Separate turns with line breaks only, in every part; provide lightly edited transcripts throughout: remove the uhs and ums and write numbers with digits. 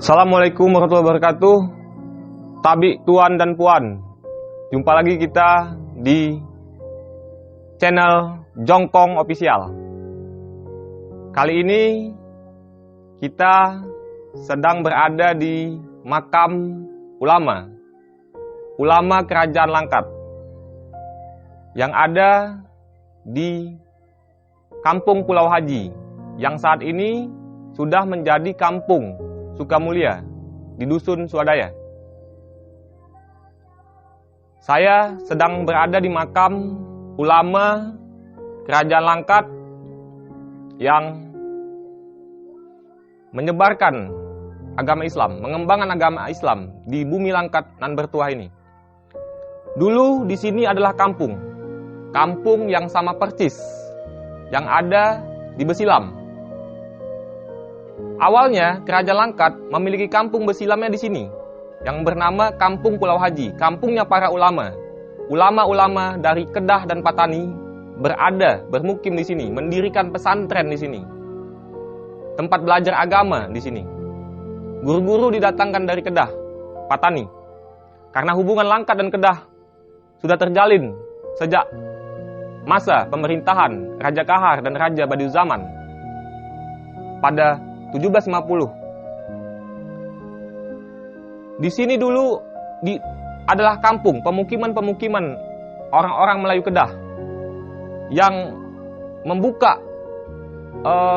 Assalamualaikum warahmatullahi wabarakatuh. Tabik tuan dan puan, jumpa lagi kita di channel Jongkong Official. Kali ini kita sedang berada di makam ulama Kerajaan Langkat yang ada di Kampung Pulau Haji, yang saat ini sudah menjadi Kampung Sukamulia di Dusun Swadaya. Saya sedang berada di makam ulama Kerajaan Langkat yang menyebarkan agama Islam, mengembangkan agama Islam di bumi Langkat nan bertuah ini. Dulu di sini adalah kampung yang sama persis yang ada di Besilam. Awalnya Kerajaan Langkat memiliki kampung besilamnya di sini yang bernama Kampung Pulau Haji, kampungnya para ulama. Ulama-ulama dari Kedah dan Patani bermukim di sini, mendirikan pesantren di sini. Tempat belajar agama di sini. Guru-guru didatangkan dari Kedah, Patani. Karena hubungan Langkat dan Kedah sudah terjalin sejak masa pemerintahan Raja Kahar dan Raja Badiuzaman pada 1750. Di sini dulu adalah kampung, pemukiman orang-orang Melayu Kedah yang membuka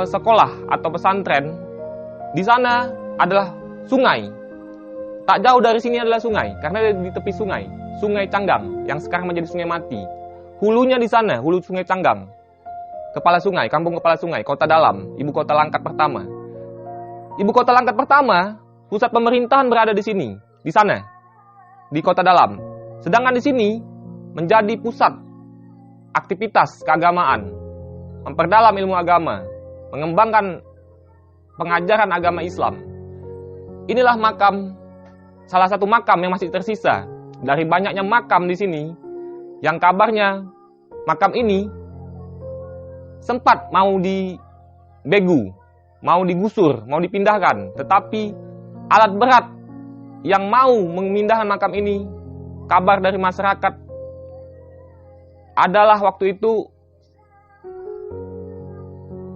sekolah atau pesantren. Di sana adalah sungai. Tak jauh dari sini adalah sungai, karena di tepi Sungai Canggang yang sekarang menjadi Sungai Mati. Hulunya di sana, hulu Sungai Canggang. Kepala sungai, kampung kepala sungai, Kota Dalam, ibu kota Langkat pertama. Ibu kota Langkat pertama, pusat pemerintahan berada di sini, di sana, di Kota Dalam. Sedangkan di sini menjadi pusat aktivitas keagamaan, memperdalam ilmu agama, mengembangkan pengajaran agama Islam. Inilah salah satu makam yang masih tersisa dari banyaknya makam di sini, yang kabarnya makam ini sempat mau dibegu, mau digusur, mau dipindahkan. Tetapi alat berat yang mau memindahkan makam ini, kabar dari masyarakat adalah waktu itu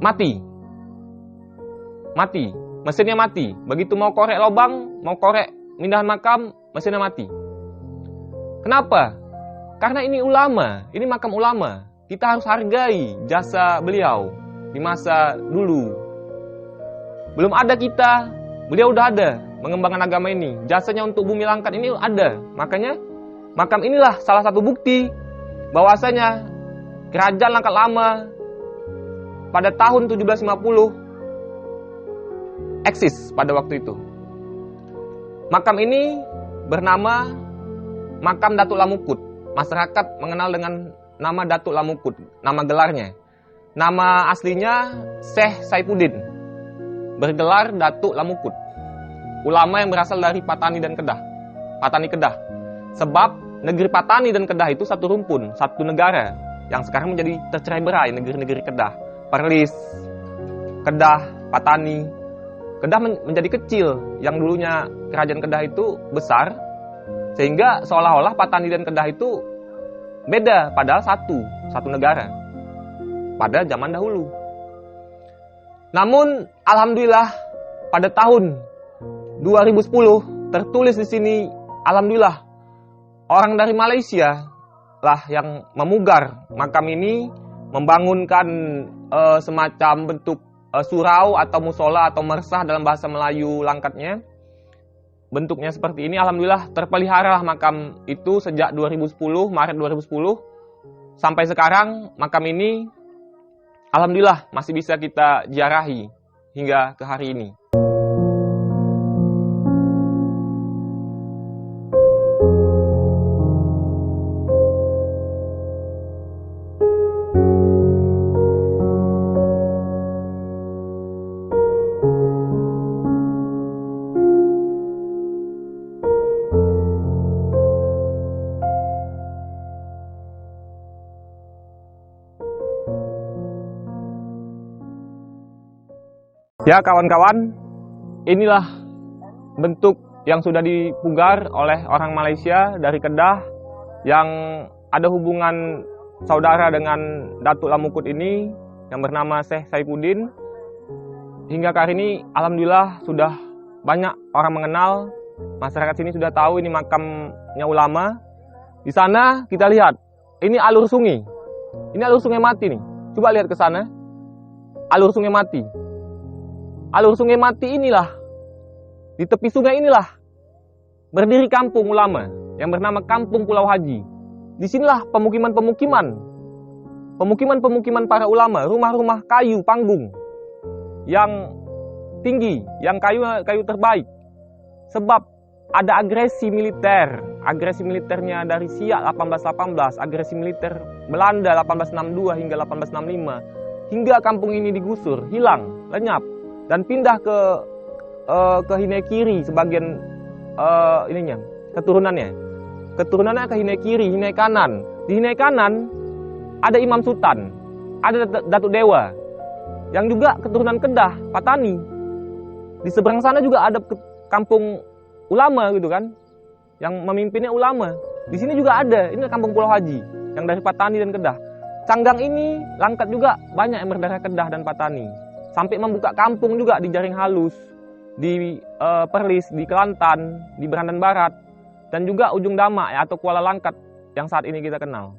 mati. Mesinnya mati. Begitu mau korek lubang, mau korek mindahan makam, mesinnya mati. Kenapa? Karena ini ulama, ini makam ulama. Kita harus hargai jasa beliau di masa dulu. Belum ada kita, beliau udah ada mengembangkan agama ini. Jasanya untuk bumi Langkat ini ada. Makanya makam inilah salah satu bukti bahwasanya Kerajaan Langkat Lama pada tahun 1750 eksis pada waktu itu. Makam ini bernama Makam Datuk Lamukut. Masyarakat mengenal dengan nama Datuk Lamukut, nama gelarnya. Nama aslinya Syekh Saifuddin, bergelar Datuk Lamukut. Ulama yang berasal dari Patani dan Kedah. Patani Kedah. Sebab negeri Patani dan Kedah itu satu rumpun, satu negara yang sekarang menjadi tercerai-berai negeri-negeri Kedah. Perlis, Kedah, Patani. Kedah menjadi kecil, yang dulunya kerajaan Kedah itu besar, sehingga seolah-olah Patani dan Kedah itu beda, padahal satu negara pada zaman dahulu. Namun alhamdulillah pada tahun 2010 tertulis di sini, alhamdulillah orang dari Malaysia lah yang memugar makam ini, membangunkan semacam bentuk surau atau musola atau mersah dalam bahasa Melayu Langkatnya. Bentuknya seperti ini. Alhamdulillah terpelihara makam itu sejak Maret 2010 sampai sekarang. Makam ini alhamdulillah masih bisa kita ziarahi hingga ke hari ini. Ya kawan-kawan, inilah bentuk yang sudah dipugar oleh orang Malaysia dari Kedah yang ada hubungan saudara dengan Datuk Lamukut ini yang bernama Syekh Saifuddin. Hingga hari ini alhamdulillah sudah banyak orang mengenal, masyarakat sini sudah tahu ini makamnya ulama. Di sana kita lihat, ini alur sungai. Ini alur sungai mati nih. Coba lihat ke sana. Alur sungai mati. Alur sungai mati inilah, di tepi sungai inilah berdiri kampung ulama yang bernama Kampung Pulau Haji. Disinilah pemukiman para ulama, rumah-rumah kayu panggung yang tinggi, yang kayu terbaik. Sebab ada agresi militernya dari Siak 1818, agresi militer Belanda 1862 hingga 1865, hingga kampung ini digusur, hilang, lenyap, dan pindah ke Hinai Kiri sebagian keturunannya ke Hinai Kiri, Hinai Kanan. Di Hinai Kanan ada Imam Sultan, ada Datuk Dewa, yang juga keturunan Kedah, Patani. Di seberang sana juga ada kampung ulama gitu kan, yang memimpinnya ulama. Di sini juga ada, ini Kampung Pulau Haji, yang dari Patani dan Kedah. Canggang ini Langkat juga banyak yang berdarah Kedah dan Patani. Sampai membuka kampung juga di Jaring Halus, di Perlis, di Kelantan, di Berandan Barat, dan juga Ujung Damak atau Kuala Langkat yang saat ini kita kenal.